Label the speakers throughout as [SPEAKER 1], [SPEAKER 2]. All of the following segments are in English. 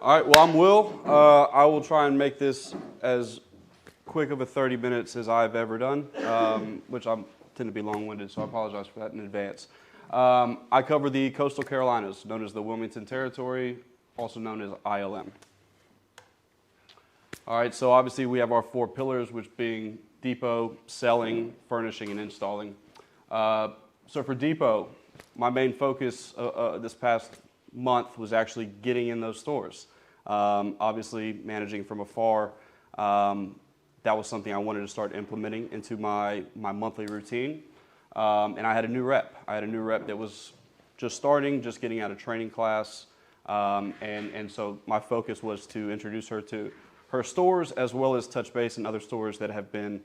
[SPEAKER 1] All right, well, I'm Will. I will try and make this as quick of a 30 minutes as I've ever done, which I tend to be long-winded, so I apologize for that in advance. I cover the Coastal Carolinas, known as the Wilmington Territory, also known as ILM. All right, so obviously we have our four pillars, which being depot, selling, furnishing, and installing. So for depot, my main focus this past month was actually getting in those stores. Obviously, managing from afar, that was something I wanted to start implementing into my monthly routine. And I had a new rep. I had a new rep that was just starting, just getting out of training class. And so my focus was to introduce her to her stores as well as touch base in other stores that have been,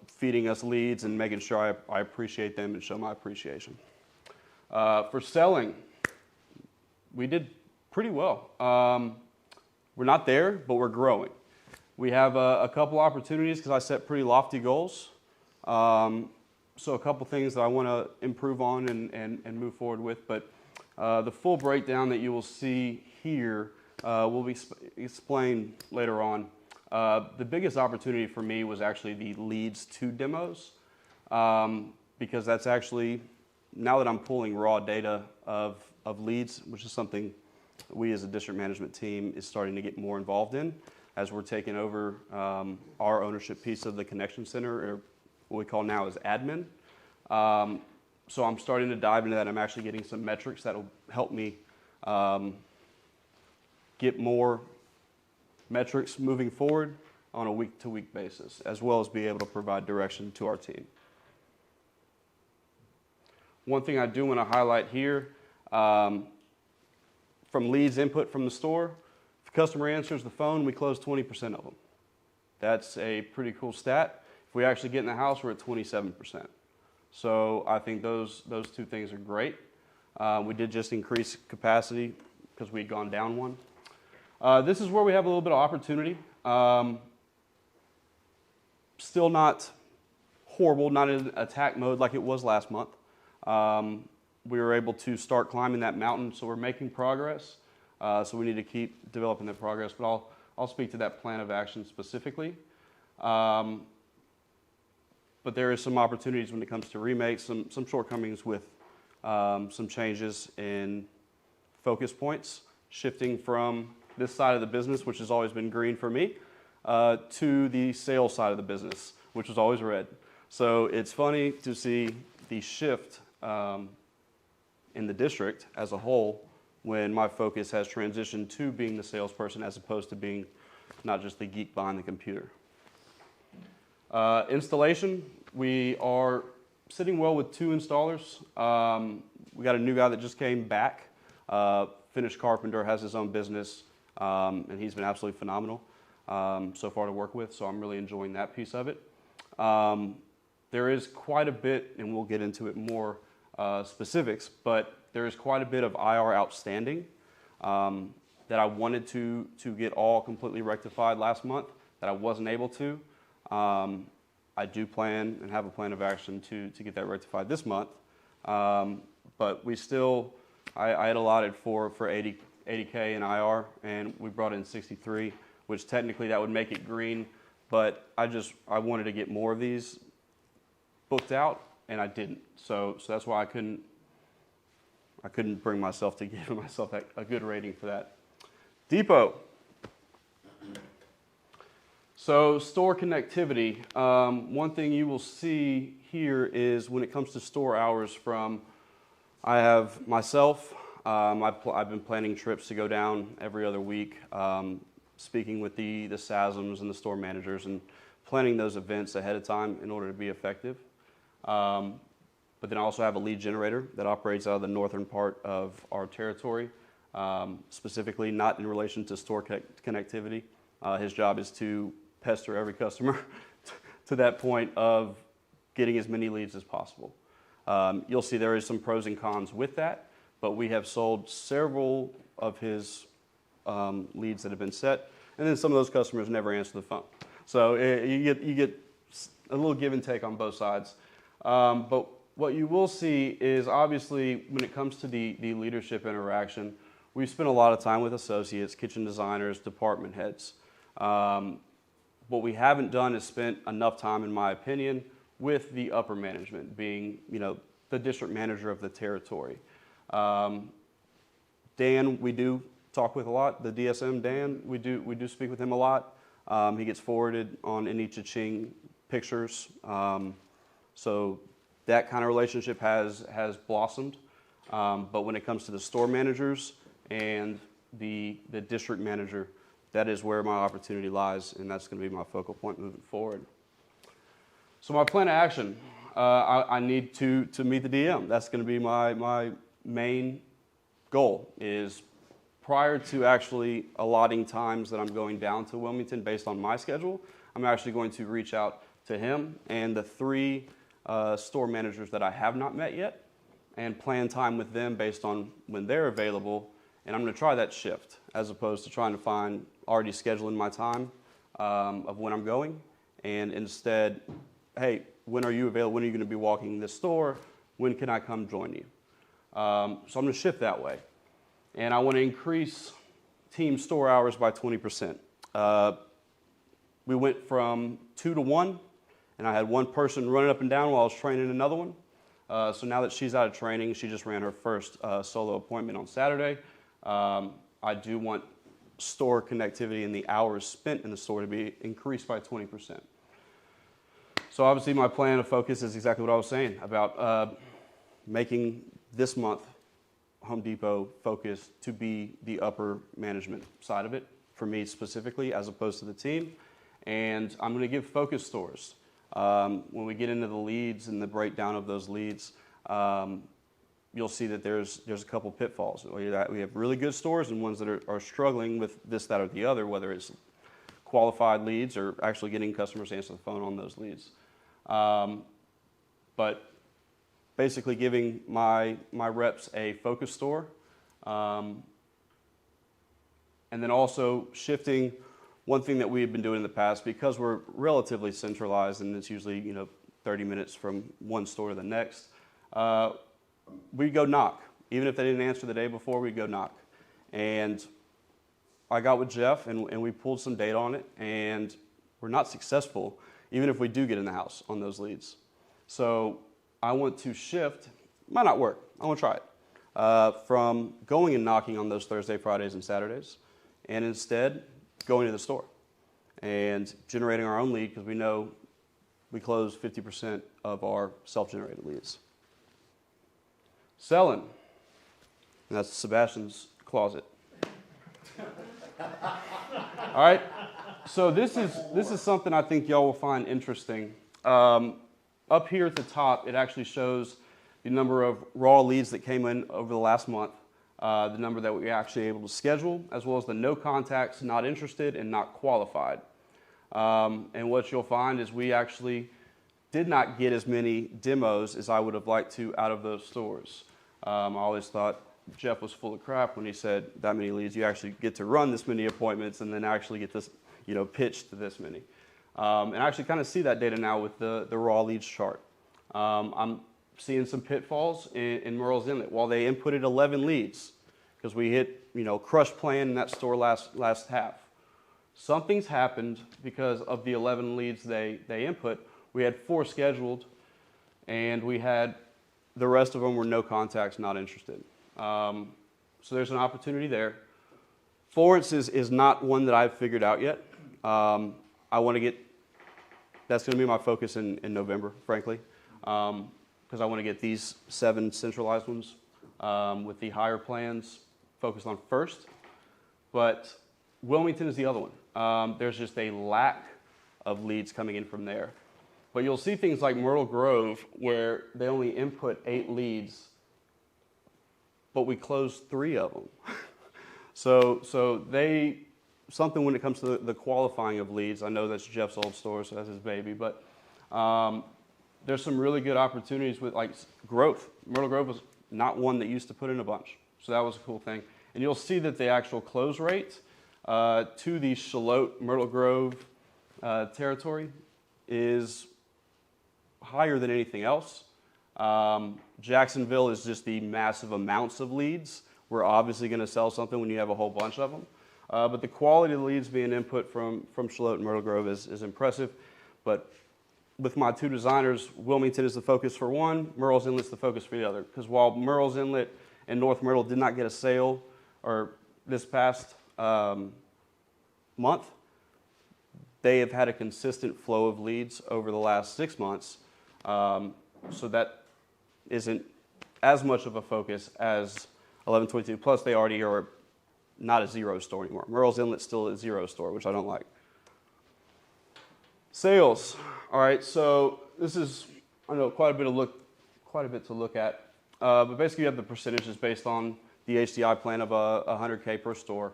[SPEAKER 1] feeding us leads and making sure I appreciate them and show my appreciation. For selling, we did pretty well. We're not there, but we're growing. We have a couple opportunities because I set pretty lofty goals. So a couple things that I want to improve on and move forward with. But the full breakdown that you will see here will be explained later on. The biggest opportunity for me was actually the leads to demos, because that's actually, now that I'm pulling raw data of leads, which is something we as a district management team is starting to get more involved in as we're taking over our ownership piece of the connection center, or what we call now as admin. So I'm starting to dive into that. I'm actually getting some metrics that will help me get more metrics moving forward on a week-to-week basis, as well as be able to provide direction to our team. One thing I do want to highlight here, from leads input from the store, if the customer answers the phone, we close 20% of them. That's a pretty cool stat. If we actually get in the house, we're at 27%. So I think those two things are great. We did just increase capacity because we'd gone down one. This is where we have a little bit of opportunity. Still not horrible, not in attack mode like it was last month. We were able to start climbing that mountain, so we're making progress. So we need to keep developing that progress, but I'll speak to that plan of action specifically. But there is some opportunities when it comes to remakes, some shortcomings with some changes in focus points, shifting from this side of the business, which has always been green for me, to the sales side of the business, which was always red. So it's funny to see the shift in the district as a whole when my focus has transitioned to being the salesperson as opposed to being not just the geek behind the computer. Installation, we are sitting well with 2 installers. We got a new guy that just came back, finished carpenter, has his own business, and he's been absolutely phenomenal so far to work with, so I'm really enjoying that piece of it. There is quite a bit, and we'll get into it more specifics, but there is quite a bit of IR outstanding that I wanted to get all completely rectified last month that I wasn't able to. I do plan and have a plan of action to get that rectified this month, but we still, I had allotted for 80K in IR, and we brought in 63, which technically that would make it green, but I wanted to get more of these booked out, and I didn't. So that's why I couldn't bring myself to give myself a good rating for that. Depot. So store connectivity. One thing you will see here is when it comes to store hours I have myself, I've been planning trips to go down every other week, speaking with the SASMs and the store managers and planning those events ahead of time in order to be effective. But then I also have a lead generator that operates out of the northern part of our territory, specifically not in relation to store connectivity. His job is to pester every customer to that point of getting as many leads as possible. You'll see there is some pros and cons with that, but we have sold several of his leads that have been set, and then some of those customers never answer the phone. So you get a little give and take on both sides. But what you will see is obviously when it comes to the leadership interaction, we spent a lot of time with associates, kitchen designers, department heads. What we haven't done is spent enough time, in my opinion, with the upper management, being, the district manager of the territory. Dan, we do talk with a lot. The DSM, Dan, we do speak with him a lot. He gets forwarded on any cha-ching pictures. So that kind of relationship has blossomed. But when it comes to the store managers and the district manager, that is where my opportunity lies, and that's going to be my focal point moving forward. So my plan of action, I need to meet the DM. That's going to be my main goal, is prior to actually allotting times that I'm going down to Wilmington based on my schedule, I'm actually going to reach out to him and the 3 store managers that I have not met yet and plan time with them based on when they're available. And I'm going to try that shift as opposed to trying to find already scheduling my time of when I'm going. And instead, hey, when are you available? When are you going to be walking this store? When can I come join you? So I'm going to shift that way. And I want to increase team store hours by 20%. We went from 2 to 1, and I had one person running up and down while I was training another one. So now that she's out of training, she just ran her first solo appointment on Saturday. I do want store connectivity and the hours spent in the store to be increased by 20%. So obviously my plan of focus is exactly what I was saying about making this month Home Depot focus to be the upper management side of it for me specifically as opposed to the team. And I'm going to give focus stores. When we get into the leads and the breakdown of those leads, you'll see that there's a couple pitfalls. We have really good stores and ones that are struggling with this, that, or the other, whether it's qualified leads or actually getting customers to answer the phone on those leads. But basically giving my reps a focus store, and then also shifting. One thing that we have been doing in the past, because we're relatively centralized and it's usually 30 minutes from one store to the next, we go knock. Even if they didn't answer the day before, we go knock. And I got with Jeff and we pulled some data on it, and we're not successful even if we do get in the house on those leads. So I want to shift. Might not work. I want to try it. From going and knocking on those Thursday, Fridays, and Saturdays, and instead going to the store and generating our own lead, because we know we close 50% of our self-generated leads. Selling. And that's Sebastian's closet. All right. So this is something I think y'all will find interesting. Up here at the top, it actually shows the number of raw leads that came in over the last month. The number that we were actually able to schedule, as well as the no contacts, not interested, and not qualified. And what you'll find is we actually did not get as many demos as I would have liked to out of those stores. I always thought Jeff was full of crap when he said that many leads. You actually get to run this many appointments and then actually get this, pitched to this many. And I actually kind of see that data now with the raw leads chart. I'm seeing some pitfalls in Merle's Inlet. While they inputted 11 leads, because we hit, crush plan in that store last half. Something's happened because of the 11 leads they input. We had 4 scheduled, and we had the rest of them were no contacts, not interested. So there's an opportunity there. Florence is not one that I've figured out yet. I want to get, that's going to be my focus in November, frankly. Because I want to get these 7 centralized ones with the higher plans focused on first. But Wilmington is the other one. There's just a lack of leads coming in from there. But you'll see things like Myrtle Grove where they only input 8 leads, but we closed 3 of them. So something when it comes to the qualifying of leads, I know that's Jeff's old store, so that's his baby, but there's some really good opportunities with like growth. Myrtle Grove was not one that used to put in a bunch, so that was a cool thing. And you'll see that the actual close rate to the Charlotte Myrtle Grove territory is higher than anything else. Jacksonville is just the massive amounts of leads, we're obviously going to sell something when you have a whole bunch of them. But the quality of the leads being input from Charlotte and Myrtle Grove is impressive. But with my two designers, Wilmington is the focus for one, Murrells Inlet's the focus for the other. Because while Murrells Inlet and North Myrtle did not get a sale or this past month, they have had a consistent flow of leads over the last 6 months. So that isn't as much of a focus as 1122. Plus, they already are not a zero store anymore. Murrells Inlet's still a zero store, which I don't like. Sales. All right, so this is, I know, quite a bit to look at. But basically, you have the percentages based on the HDI plan of 100K per store.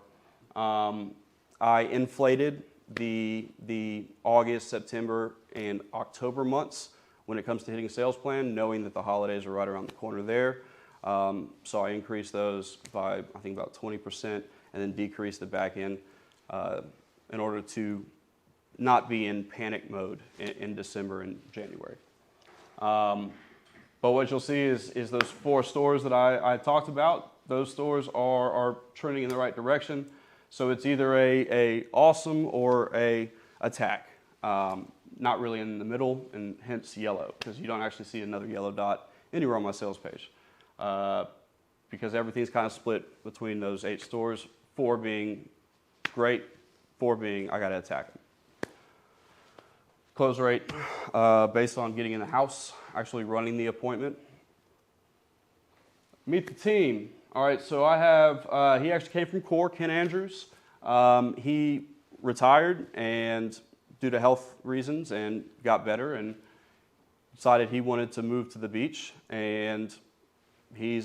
[SPEAKER 1] I inflated the August, September, and October months when it comes to hitting sales plan, knowing that the holidays are right around the corner there. So I increased those by, I think, about 20%, and then decreased the back end in order to not be in panic mode in December and January. But what you'll see is those 4 stores that I talked about, those stores are trending in the right direction. So it's either a awesome or a attack. Not really in the middle, and hence yellow, because you don't actually see another yellow dot anywhere on my sales page. Because everything's kind of split between those 8 stores, 4 being great, 4 being I got to attack them. Close rate based on getting in the house, actually running the appointment. Meet the team. All right, so I have, he actually came from Core, Ken Andrews. He retired and due to health reasons and got better and decided he wanted to move to the beach, and he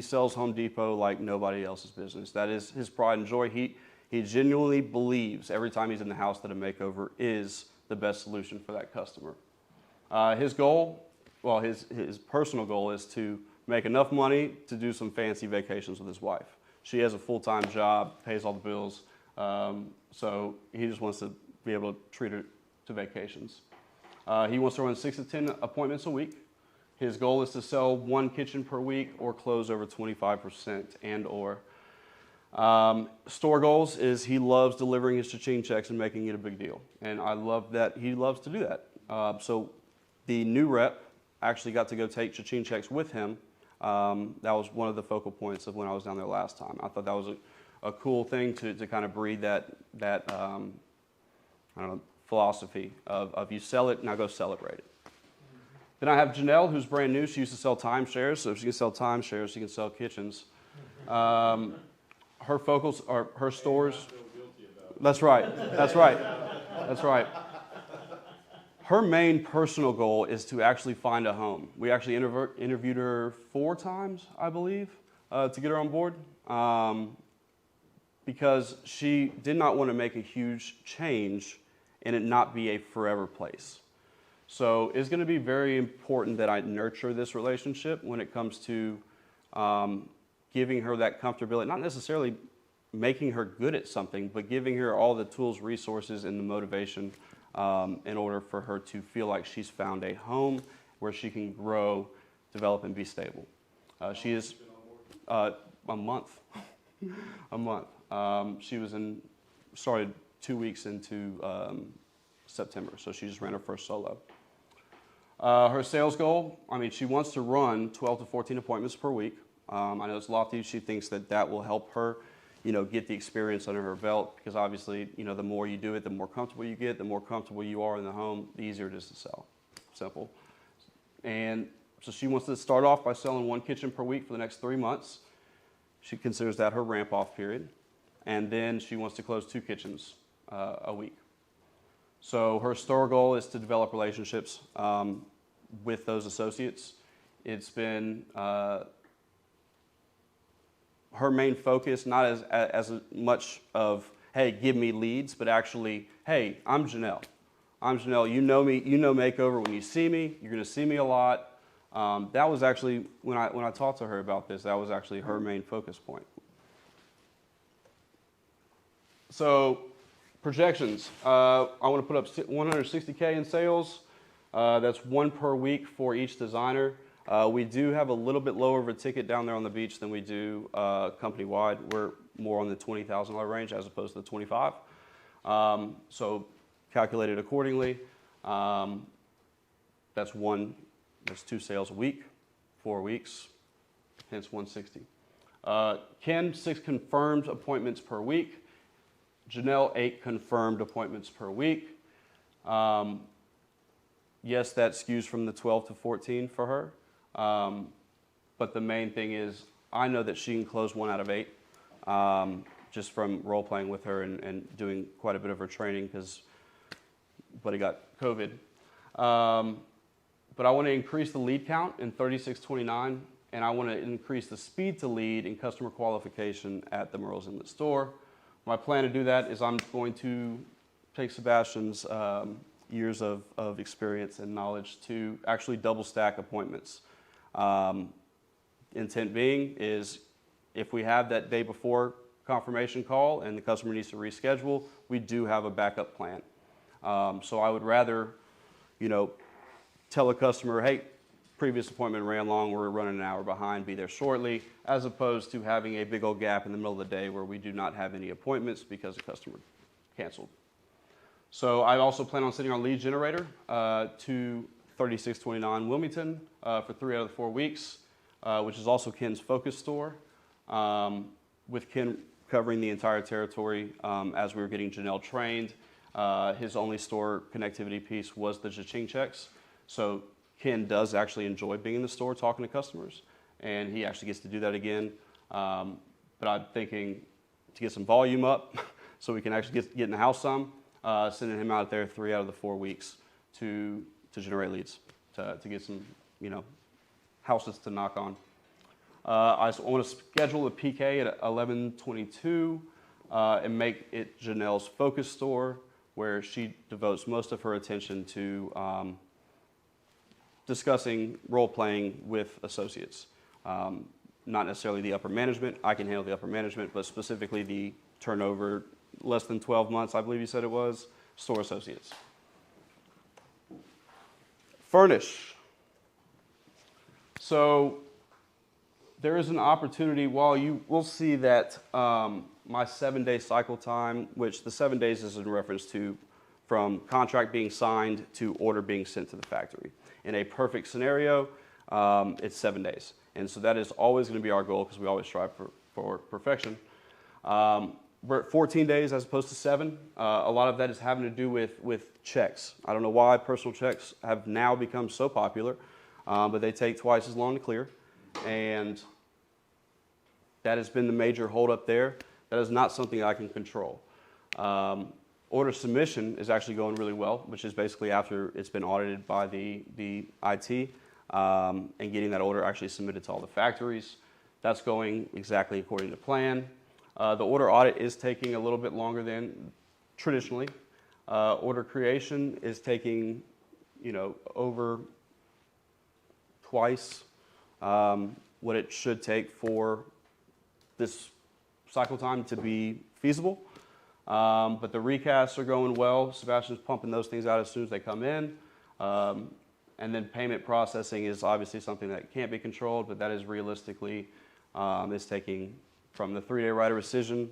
[SPEAKER 1] sells Home Depot like nobody else's business. That is his pride and joy. He genuinely believes every time he's in the house that a makeover is the best solution for that customer. His goal, well, his personal goal is to make enough money to do some fancy vacations with his wife. She has a full-time job, pays all the bills, so he just wants to be able to treat her to vacations. He wants to run 6 to 10 appointments a week. His goal is to sell 1 kitchen per week or close over 25% and or. Store goals is he loves delivering his cha-ching checks and making it a big deal. And I love that he loves to do that. So the new rep actually got to go take cha-ching checks with him. That was one of the focal points of when I was down there last time. I thought that was a cool thing to kind of breed that I don't know, philosophy of you sell it, now go celebrate it. Then I have Janelle, who's brand new. She used to sell timeshares, so if she can sell timeshares, she can sell kitchens. Her focus are her stores. That's right. That's right. That's right. Her main personal goal is to actually find a home. We actually interviewed her 4 times, I believe, to get her on board, because she did not want to make a huge change and it not be a forever place. So it's going to be very important that I nurture this relationship when it comes to giving her that comfortability, not necessarily making her good at something, but giving her all the tools, resources, and the motivation in order for her to feel like she's found a home where she can grow, develop, and be stable. She is a month. A month. She was started 2 weeks into September, so she just ran her first solo. Her sales goal, I mean, she wants to run 12 to 14 appointments per week. I know it's lofty. She thinks that will help her, get the experience under her belt, because obviously, the more you do it, the more comfortable you get, the more comfortable you are in the home, the easier it is to sell. Simple. And so she wants to start off by selling 1 kitchen per week for the next 3 months. She considers that her ramp-off period. And then she wants to close 2 kitchens a week. So her store goal is to develop relationships with those associates. It's been her main focus, not as much of, hey, give me leads, but actually, hey, I'm Janelle. I'm Janelle. You know me. You know Makeover. When you see me, you're going to see me a lot. That was actually, when I talked to her about this, that was actually her main focus point. So, projections. I want to put up 160K in sales. That's 1 per week for each designer. We do have a little bit lower of a ticket down there on the beach than we do company-wide. We're more on the $20,000 range as opposed to the 25. So calculated accordingly. That's 2 sales a week, 4 weeks, hence 160. Ken, 6 confirmed appointments per week. Janelle, 8 confirmed appointments per week. Yes, that skews from the 12 to 14 for her. But the main thing is I know that she can close 1 out of 8 just from role playing with her and doing quite a bit of her training because Buddy got COVID. But I want to increase the lead count in 3629, and I want to increase the speed to lead in customer qualification at the Merle's Inlet store. My plan to do that is I'm going to take Sebastian's years of experience and knowledge to actually double stack appointments. Intent being is if we have that day before confirmation call and the customer needs to reschedule, we do have a backup plan. So I would rather, tell a customer, hey, previous appointment ran long, we're running an hour behind, be there shortly, as opposed to having a big old gap in the middle of the day where we do not have any appointments because the customer canceled. So I also plan on sending our lead generator to 3629 Wilmington for 3 out of the 4 weeks, which is also Ken's focus store, with Ken covering the entire territory as we were getting Janelle trained. His only store connectivity piece was the cha-ching checks. So Ken does actually enjoy being in the store talking to customers, and he actually gets to do that again. But I'm thinking to get some volume up so we can actually get in the house some, sending him out there 3 out of the 4 weeks to generate leads, to get some, houses to knock on. I want to schedule a PK at 11:22 and make it Janelle's focus store, where she devotes most of her attention to discussing role-playing with associates. Not necessarily the upper management. I can handle the upper management, but specifically the turnover, less than 12 months, I believe you said it was, store associates. Furnish. So there is an opportunity, while you will see that my 7-day cycle time, which the 7 days is in reference to from contract being signed to order being sent to the factory. In a perfect scenario, it's 7 days. And so that is always going to be our goal because we always strive for perfection. We're at 14 days as opposed to 7. A lot of that is having to do with checks. I don't know why personal checks have now become so popular, but they take twice as long to clear. And that has been the major holdup there. That is not something I can control. Order submission is actually going really well, which is basically after it's been audited by the IT and getting that order actually submitted to all the factories. That's going exactly according to plan. The order audit is taking a little bit longer than traditionally. Order creation is taking, over twice what it should take for this cycle time to be feasible. But the recasts are going well. Sebastian's pumping those things out as soon as they come in. And then payment processing is obviously something that can't be controlled, but that is realistically is taking from the 3-day right of rescission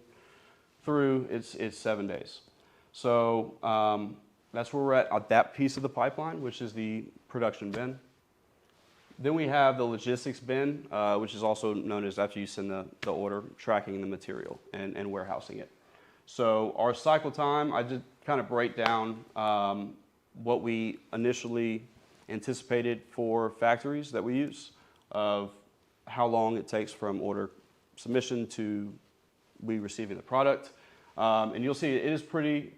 [SPEAKER 1] through it's 7 days. So that's where we're at that piece of the pipeline, which is the production bin. Then we have the logistics bin, which is also known as after you send the order, tracking the material and warehousing it. So our cycle time, I did kind of break down what we initially anticipated for factories that we use, of how long it takes from order submission to we receiving the product. And you'll see it is pretty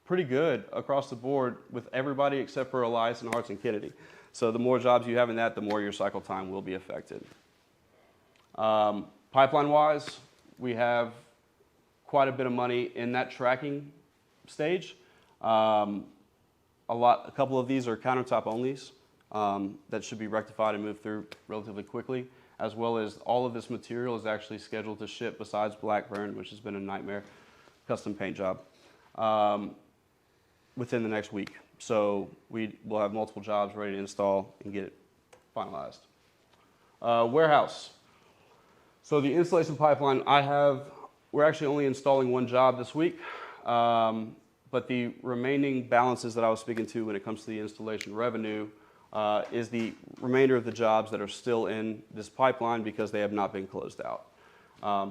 [SPEAKER 1] good across the board with everybody except for Elias and Harts and Kennedy. So the more jobs you have in that, the more your cycle time will be affected. Pipeline-wise, we have quite a bit of money in that tracking stage. A couple of these are countertop onlys that should be rectified and moved through relatively quickly, as well as all of this material is actually scheduled to ship besides Blackburn, which has been a nightmare, custom paint job, within the next week. So we'll have multiple jobs ready to install and get it finalized. Warehouse. So the installation pipeline we're actually only installing one job this week, but the remaining balances that I was speaking to when it comes to the installation revenue is the remainder of the jobs that are still in this pipeline because they have not been closed out.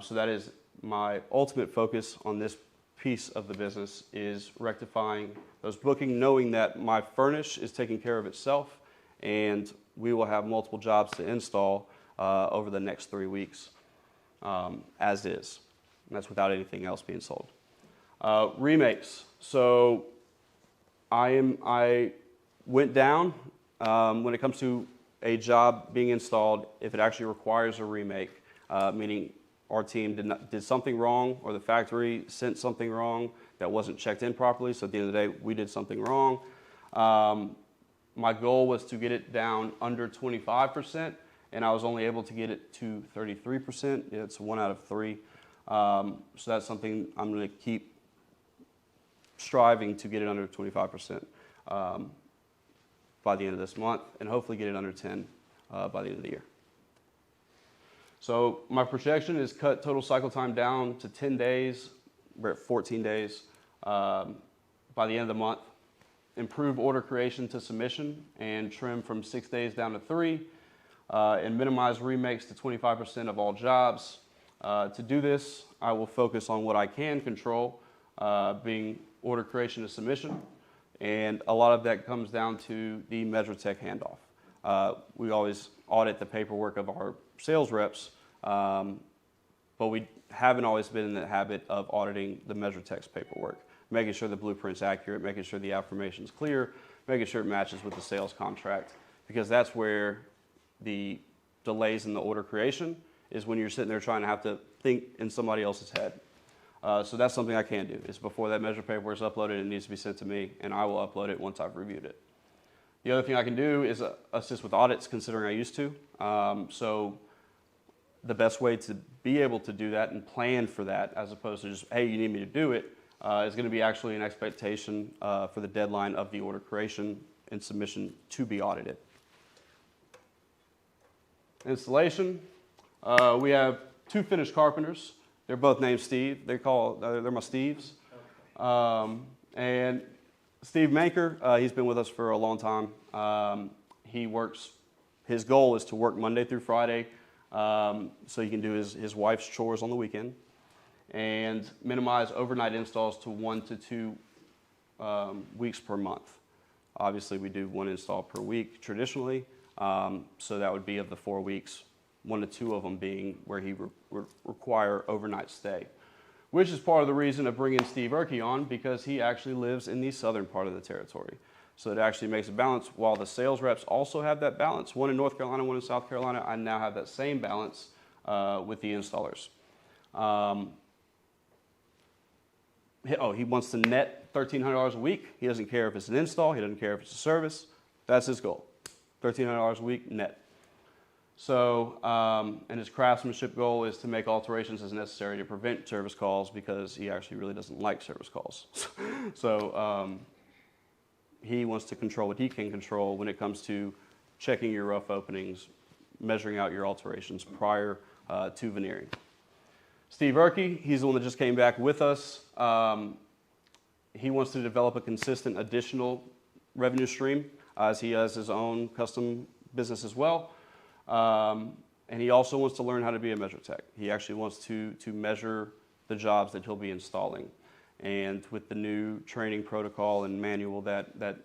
[SPEAKER 1] So that is my ultimate focus on this piece of the business, is rectifying those bookings, knowing that my furnish is taking care of itself, and we will have multiple jobs to install over the next 3 weeks, as is. And that's without anything else being sold. Remakes. So I went down when it comes to a job being installed if it actually requires a remake, meaning our team did something wrong, or the factory sent something wrong that wasn't checked in properly. So at the end of the day, we did something wrong. My goal was to get it down under 25%, and I was only able to get it to 33%. It's 1 out of 3. So that's something I'm going to keep striving to get it under 25% by the end of this month, and hopefully get it under 10 by the end of the year. So my projection is cut total cycle time down to 10 days. We're at 14 days by the end of the month. Improve order creation to submission and trim from 6 days down to 3, and minimize remakes to 25% of all jobs. To do this, I will focus on what I can control, being order creation to submission, and a lot of that comes down to the MeasureTech handoff. We always audit the paperwork of our sales reps, but we haven't always been in the habit of auditing the MeasureTech's paperwork, making sure the blueprint's accurate, making sure the affirmation's clear, making sure it matches with the sales contract, because that's where the delays in the order creation is, when you're sitting there trying to have to think in somebody else's head. So that's something I can do, is before that measure paperwork is uploaded, it needs to be sent to me, and I will upload it once I've reviewed it. The other thing I can do is assist with audits, considering I used to. So the best way to be able to do that and plan for that, as opposed to just, hey, you need me to do it, is going to be actually an expectation for the deadline of the order creation and submission to be audited. Installation. We have 2 finished carpenters. They're both named Steve. They're my Steves. Okay. And Steve Manker, he's been with us for a long time. His goal is to work Monday through Friday, so he can do his wife's chores on the weekend, and minimize overnight installs to 1 to 2 weeks per month. Obviously, we do 1 install per week traditionally, so that would be, of the 4 weeks, 1 to 2 of them being where he would require overnight stay, which is part of the reason of bringing Steve Erkey on, because he actually lives in the southern part of the territory. So it actually makes a balance. While the sales reps also have that balance, 1 in North Carolina, 1 in South Carolina, I now have that same balance with the installers. He wants to net $1,300 a week. He doesn't care if it's an install. He doesn't care if it's a service. That's his goal, $1,300 a week net. So, and his craftsmanship goal is to make alterations as necessary to prevent service calls, because he actually really doesn't like service calls. So he wants to control what he can control when it comes to checking your rough openings, measuring out your alterations prior to veneering. Steve Erkey, he's the one that just came back with us. He wants to develop a consistent additional revenue stream, as he has his own custom business as well. And he also wants to learn how to be a measure tech. He actually wants to measure the jobs that he'll be installing. And with the new training protocol and manual that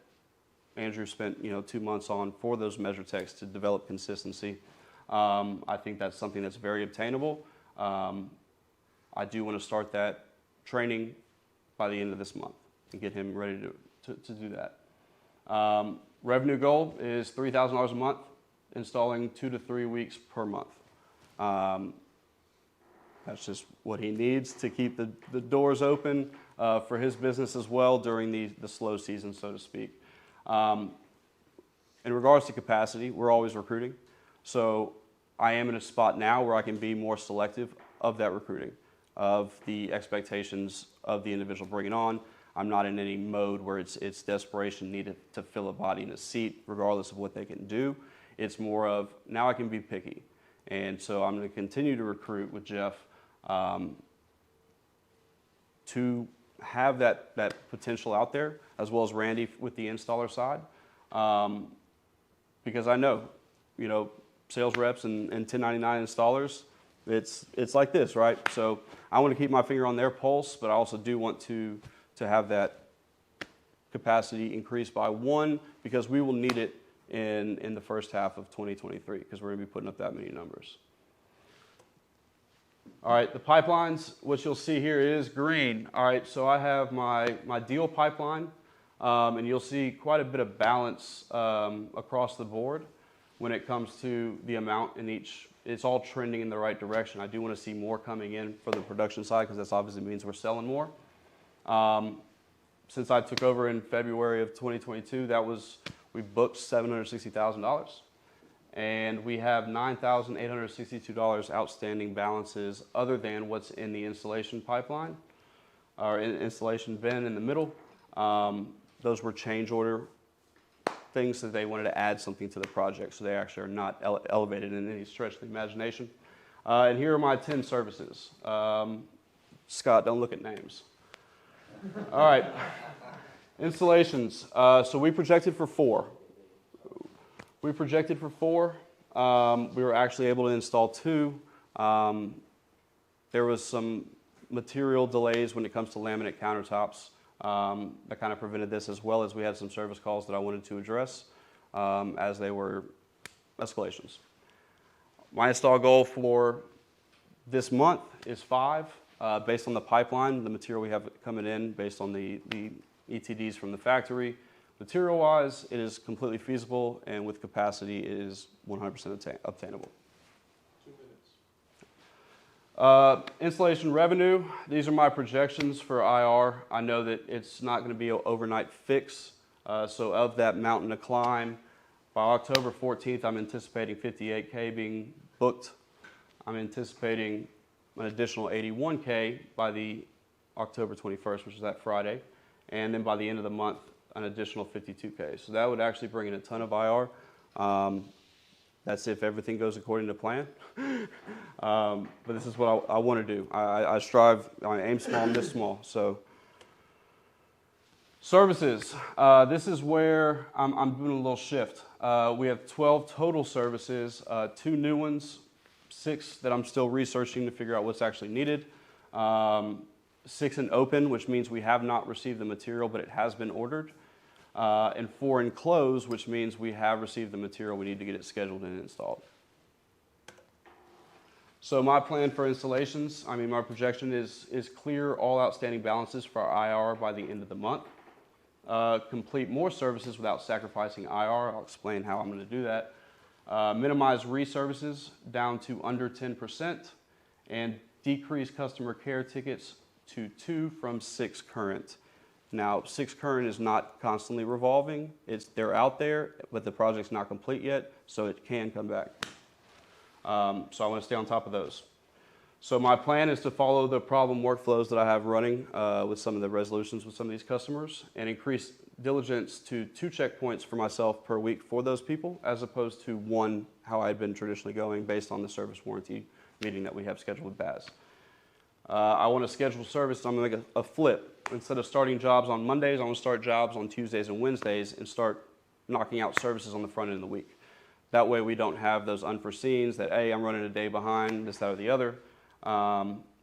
[SPEAKER 1] Andrew spent 2 months on for those measure techs to develop consistency, I think that's something that's very obtainable. I do want to start that training by the end of this month and get him ready to do that. Revenue goal is $3,000 a month, installing 2 to 3 weeks per month. That's just what he needs to keep the doors open for his business as well during the slow season, so to speak. In regards to capacity, we're always recruiting. So I am in a spot now where I can be more selective of that recruiting, of the expectations of the individual bringing on. I'm not in any mode where it's desperation needed to fill a body in a seat, regardless of what they can do. It's more of, now I can be picky. And so I'm going to continue to recruit with Jeff to have that potential out there, as well as Randy with the installer side. Because I know, sales reps and 1099 installers, it's like this, right? So I want to keep my finger on their pulse, but I also do want to have that capacity increased by one, because we will need it in the first half of 2023, because we're going to be putting up that many numbers. All right, the pipelines, what you'll see here is green. All right, so I have my deal pipeline, and you'll see quite a bit of balance across the board when it comes to the amount in each. It's all trending in the right direction. I do want to see more coming in for the production side, because that obviously means we're selling more. Since I took over in February of 2022, we booked $760,000. And we have $9,862 outstanding balances other than what's in the installation pipeline, or installation bin in the middle. Those were change order things that they wanted to add something to the project, so they actually are not elevated in any stretch of the imagination. And here are my 10 services. Scott, don't look at names. All right, installations. So we projected for 4. We projected for 4. We were actually able to install 2. There was some material delays when it comes to laminate countertops that kind of prevented this, as well as we had some service calls that I wanted to address as they were escalations. My install goal for this month is 5, based on the pipeline, the material we have coming in, based on the ETDs from the factory. Material-wise, it is completely feasible, and with capacity, it is 100% obtainable. 2 minutes. Installation revenue, these are my projections for IR. I know that it's not going to be an overnight fix, so of that mountain to climb, by October 14th, I'm anticipating 58K being booked. I'm anticipating an additional 81K by the October 21st, which is that Friday, and then by the end of the month, an additional 52K. So that would actually bring in a ton of IR. That's if everything goes according to plan. But this is what I want to do. I aim small, miss small. So services. This is where I'm doing a little shift. We have 12 total services, 2 new ones, 6 that I'm still researching to figure out what's actually needed. 6 in open, which means we have not received the material, but it has been ordered. And 4 in close, which means we have received the material. We need to get it scheduled and installed. So my plan for installations, my projection is clear all outstanding balances for IR by the end of the month. Complete more services without sacrificing IR. I'll explain how I'm going to do that. Minimize reservices down to under 10%, and decrease customer care tickets to 2 from 6 current. Now, 6 current is not constantly revolving. They're out there, but the project's not complete yet, so it can come back. So I want to stay on top of those. So my plan is to follow the problem workflows that I have running with some of the resolutions with some of these customers, and increase diligence to 2 checkpoints for myself per week for those people, as opposed to 1, how I've been traditionally going based on the service warranty meeting that we have scheduled with Baz. I want to schedule service. I'm going to make a flip. Instead of starting jobs on Mondays, I want to start jobs on Tuesdays and Wednesdays and start knocking out services on the front end of the week. That way we don't have those unforeseens that, hey, I'm running a day behind, this, that, or the other,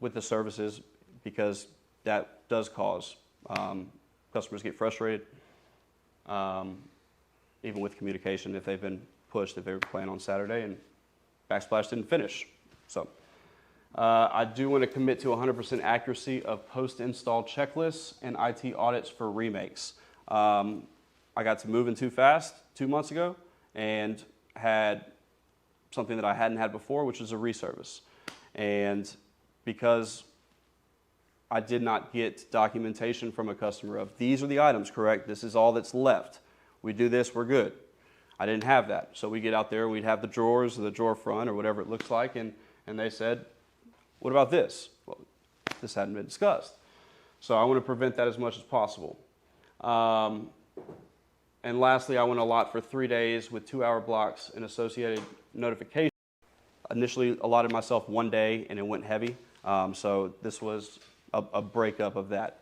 [SPEAKER 1] with the services, because that does cause customers get frustrated, even with communication if they've been pushed, if they were playing on Saturday and backsplash didn't finish. So. I do want to commit to 100% accuracy of post-install checklists and IT audits for remakes. I got to moving too fast 2 months ago and had something that I hadn't had before, which was a reservice. And because I did not get documentation from a customer of, these are the items, correct? This is all that's left. We do this, we're good. I didn't have that. So we get out there, we'd have the drawers or the drawer front or whatever it looks like, and they said, what about this? Well, this hadn't been discussed. So I want to prevent that as much as possible. And lastly, I want to allot for 3 days with 2-hour blocks and associated notification. initially allotted myself 1 day and it went heavy. So this was a breakup of that.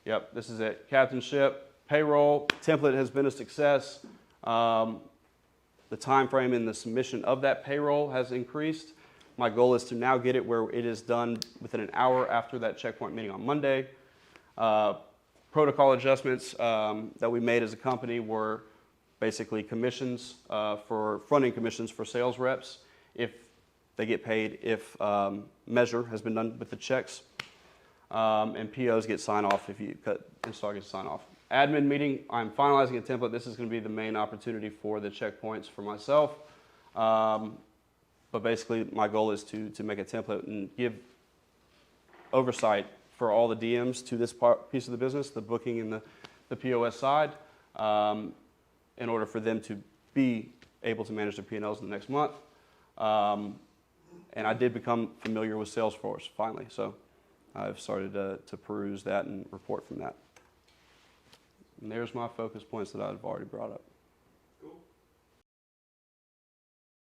[SPEAKER 1] Yep, this is it. Captainship, payroll, template has been a success. The time frame in the submission of that payroll has increased. My goal is to now get it where it is done within an hour after that checkpoint meeting on Monday. Protocol adjustments that we made as a company were basically commissions for fronting commissions for sales reps if they get paid if measure has been done with the checks, and POs get sign off if you install gets sign off. Admin meeting, I'm finalizing a template. This is going to be the main opportunity for the checkpoints for myself. But basically, my goal is to make a template and give oversight for all the DMs to this piece of the business, the booking and the POS side, in order for them to be able to manage their P&Ls in the next month. And I did become familiar with Salesforce finally, so I've started to peruse that and report from that. And there's my focus points that I've already brought up.